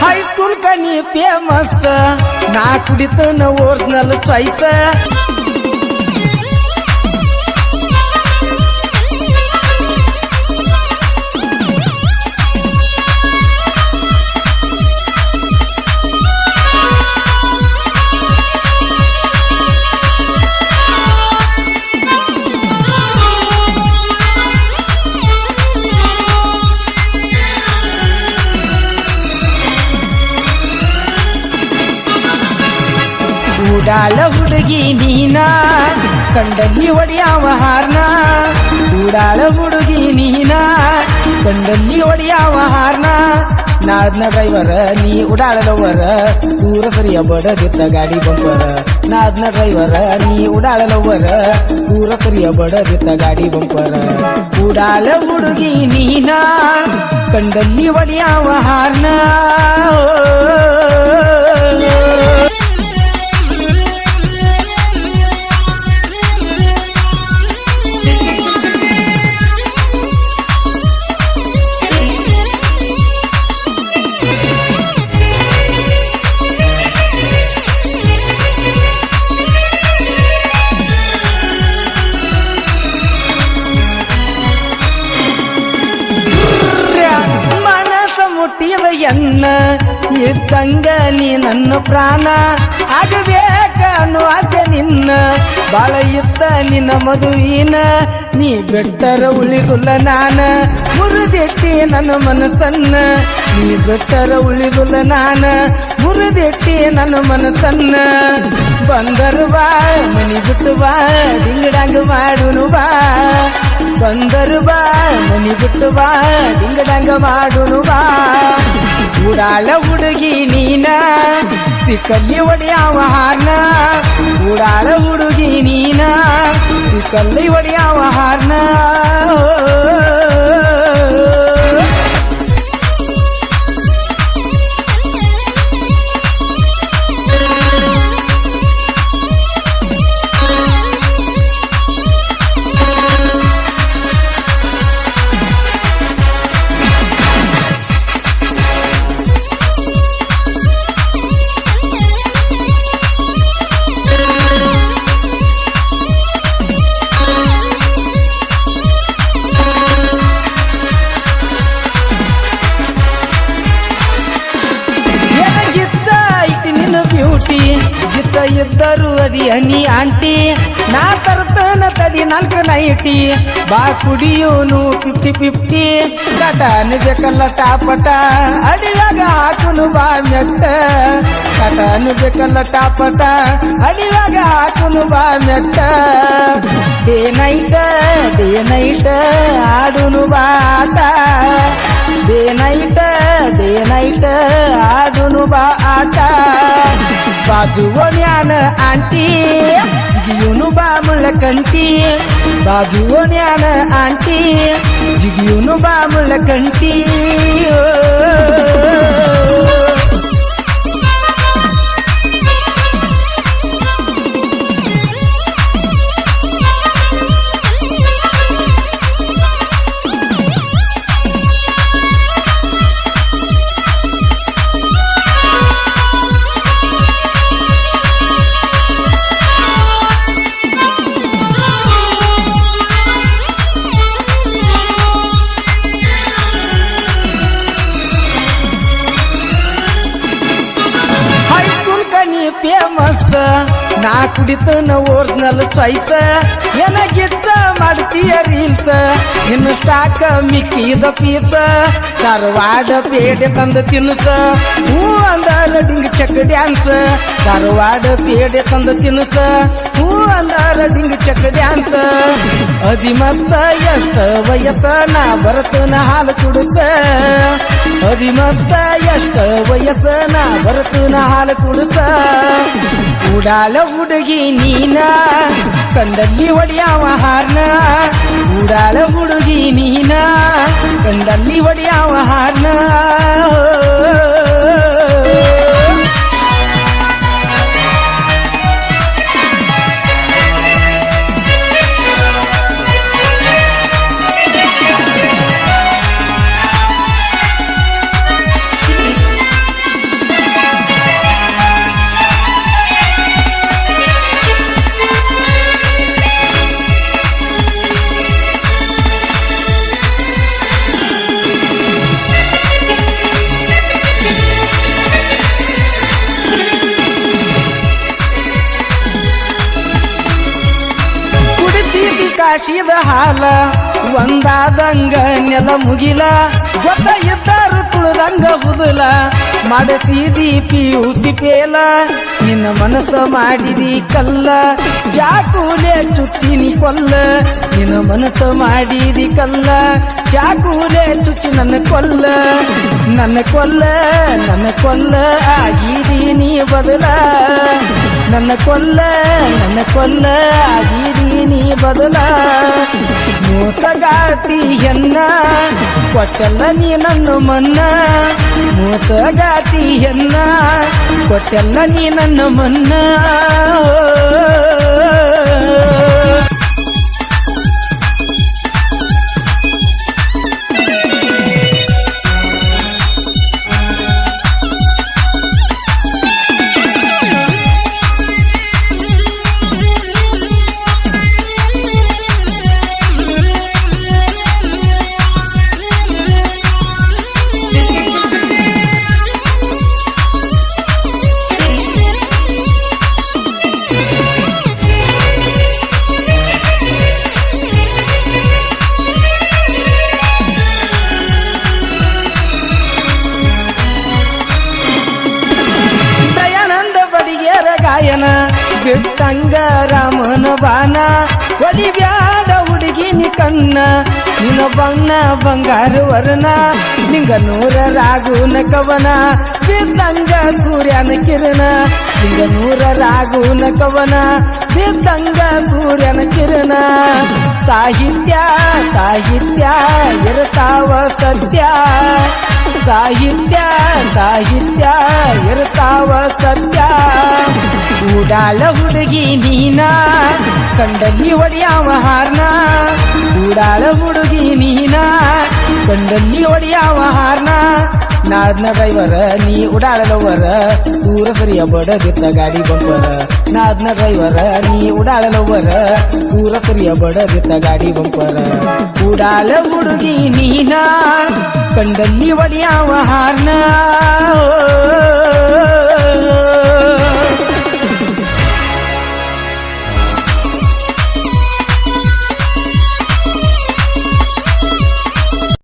high school ಕನಿ famous ನಾ ಕುಡಿತನ original choice ಉಡಾಳ ಹುಡುಗಿ ನೀನ ಕಂಡಲ್ಲಿ ಒಡೆಯವ ಹಾರ್ನ ಉಡಾಳ ಹುಡುಗಿ ನೀನ ಕಂಡಲ್ಲಿ ಒಡೆಯವ ಹಾರ್ನ ನಾದ್ನ ಡ್ರೈವರ ನೀ ಉಡಾಳಲವರ ದೂರ ಸರಿಯ ಬಡದಿದ್ದ ಗಾಡಿ ಬಂಪರ ನಾದ್ನ ಡ್ರೈವರ ನೀ ಉಡಾಳಲವರ ದೂರ ಸರಿಯ ಬಡದಿದ್ದ ಗಾಡಿ ಬಂಪರ ಉಡಾಳ ಹುಡುಗಿ ನೀನ ಕಂಡಲ್ಲಿ ಒಡೆಯವ ಹಾರ್ನ ಮುಟ್ಟಿದ ಎನ್ನ ಇದ್ದಂಗ ನೀ ನನ್ನ ಪ್ರಾಣ ಆಗಬೇಕನ್ನು ಆಸೆ ನಿನ್ನ ಬಾಳ ಇತ್ತ ನಿನ್ನ ಮದುವಿನ ನೀ ಬೆಟ್ಟರ ಉಳಿದುಲ್ಲ ನಾನ ಮುರಿದೆಟ್ಟಿ ನನ್ನ ಮನಸ್ಸನ್ನ ನೀ ಬೆಟ್ಟರ ಉಳಿದುಲ್ಲ ನಾನ ಮುರಿದೆಟ್ಟಿ ನನ್ನ ಮನಸ್ಸನ್ನ ಬಂದರು ಬಾ ಮನಿ ಬಿಟ್ಟು ಬಾ ಡಿಂಗಡಂಗ ಮಾಡುನು ಬಾ ಬಂದರು ಬಾ ಮನಿ ಬಿಟ್ಟು ಬಾ ಡಿಂಗಡಂಗ ಮಾಡುನು ಬಾ ಉಡಾಳ ಹುಡುಗಿ ನೀನ ಸಿಕ್ಕಲ್ಲಿ ಒಡೆಯವ ಹಾರ್ನ ಉಡಾಳ ಹುಡುಗಿ ನೀನ ಸಿಕ್ಕಲ್ಲಿ ಒಡೆಯವ ಹಾರ್ನ ಗಿತ್ತ ಇದ್ದರು ಅದಿ ಹನಿ ಆಂಟಿ ನಾ ತರ್ತನ ತಡಿ 4 ನೈಟಿ ಬಾ ಕುಡಿಯೋನು 50-50 ಕಟಾನ್ ಬೇಕಲ್ಲ ಟಾಪಟ ಅಡಿಯಾಗ ಹಾಕುನು ಬಾ ಮೆಟ್ಟ ಕಟಾನ್ ಬೇಕಲ್ಲ ಟಾಪಟ ಅಡಿಯಾಗ ಹಾಕುನು ಬಾ ಮೆಟ್ಟ ಡೇ ನೈಟ್ ಆಡುನು ಬಾಟ ಡೇ ನೈಟ್ ಆಡುನು ಬಾ ಆಟ ಬಾಜುವನ್ಯಾನ ಆಂಟಿ ಜಿಗಿಯುನು ಬಾ ಮುಳ್ಳಕಂಟಿ ಬಾಜುವನ್ಯಾನ ಆಂಟಿ ಜಿಗಿಯುನು ಬಾ ಮುಳ್ಳಕಂಟಿ ಫೇಮಸ್ ನಾ ಕುಡಿತನ ಒರಿಜಿನಲ್ ಚಾಯ್ಸ್ ಏನಾಗಿತ್ತ ಮಾಡ್ತೀಯ ರೀಲ್ಸ್ ಇನ್ನು ಸ್ಟಾಕ್ ಮಿಕ್ಕಿದ ಪೀಸ್ ಧಾರವಾಡ ಪೇಡೆ ತಂದ ತಿನ್ಸ ಹೂ ಅಂದಾರ ಡಿಂಗ್ ಚೆಕ್ ಡ್ಯಾನ್ಸ್ ಧಾರವಾಡ ಪೇಡೆ ತಂದ ತಿನ್ಸ ಹೂ ಅಂದಾರ ಡಿಂಗ್ ಚೆಕ್ ಡ್ಯಾನ್ಸ್ ಅದಿ ಮಸ್ತ ಎಷ್ಟ ವಯಸ್ಸ ನಾ ಬರತನ ಹಾಲು ಕುಡಿಸ ಅದಿ ಮಸ್ತ ಎಷ್ಟ ವಯಸ್ಸ ನಾ ಬರತನ ಹಾಲು ಕುಡಿಸ ಉಡಾಳ ಹುಡುಗಿ ನೀನ ಕಂಡಲ್ಲಿ ಒಡೆಯವ ಹಾರ್ನ ಉಡಾಳ ಹುಡುಗಿ ನೀನ ಕಂಡಲ್ಲಿ ಒಡೆಯವ ಹಾರ್ನ ಕಾಶಿದ ಹಾಲ ಒಂದಾದಂಗ ನೆಲ ಮುಗಿಲ ಗೊತ್ತ ಇದ್ದರು ತುಳದಂಗ ಹುದಲ ಮಾಡತೀದಿ ಪಿಯುಸಿ ಪೇಲ ನಿನ್ನ ಮನಸ್ಸ ಮಾಡಿದಿ ಕಲ್ಲ ಚಾಕೂಲೆ ಚುಚ್ಚಿನಿ ಕೊಲ್ಲ ನಿನ್ನ ಮನಸ್ಸ ಮಾಡಿದಿ ಕಲ್ಲ ಚಾಕೂಲೆ ಚುಚ್ಚಿ ನನ್ನ ಕೊಲ್ಲ ನನ್ನ ಕೊಲ್ಲ ನನ್ನ ಕೊಲ್ಲ ಆಗಿದೀನಿ ಬದಲ ನನ್ನ ಕೊಲ್ಲ ಆಗಿದೀನಿ ಬದಲ ಮೋಸಗಾತಿಯನ್ನ ಕೊಟ್ಟಲ್ಲ ನೀ ನನ್ನ ಮನ್ನ ಮೋಸಗಾತಿಯನ್ನ ಕೊಟ್ಟಲ್ಲ ನೀ ನನ್ನ ಮನ್ನ ಗಾಯನ ಬಿಟ್ಟಂಗ ರಾಮನ ಬಾನ ಒಲಿ ಬ್ಯಾಡ ಹುಡುಗಿನಿ ಕಣ್ಣ ನಿನ್ನ ಬಣ್ಣ ಬಂಗಾರ ವರ್ಣ ನಿಂಗ ನೂರ ರಾಗುನ ಕವನ ಬಿದ್ದಂಗ ಸೂರ್ಯನ ಕಿರಣ ನಿಂಗ ನೂರ ರಾಗುನ ಕವನ ಬಿದ್ದಂಗ ಸೂರ್ಯನ ಕಿರಣ ಸಾಹಿತ್ಯ ಸಾಹಿತ್ಯ ಇರ್ತಾವ ಸತ್ಯ ಸಾಹಿತ್ಯ ಸಾಹಿತ್ಯ ಇರ್ತಾವ ಸತ್ಯ ಉಡಾಳ ಹುಡುಗಿ ನೀನ ಕಂಡಲ್ಲಿ ಹೊಡೆಯವ ಹಾರ್ನ ಉಡಾಳ ಹುಡುಗಿ ನೀನ ಕಂಡಲ್ಲಿ ಹೊಡೆಯವ ಹಾರ್ನ ನಾದ್ನ ಡ್ರೈವರ ನೀ ಉಡಾಳಲವರ ದೂರ ಸರಿಯ ಬಡದಿತ್ತ ಗಾಡಿ ಬಂಪರ ನಾದ್ನ ಡ್ರೈವರ ನೀ ಉಡಾಳಲವರ ದೂರ ಸರಿಯ ಬಡದಿತ್ತ ಗಾಡಿ ಬಂಪರ ಉಡಾಳ ಹುಡುಗಿ ನೀನ ಕಂಡಲ್ಲಿ ಹೊಡೆಯವ ಹಾರ್ನ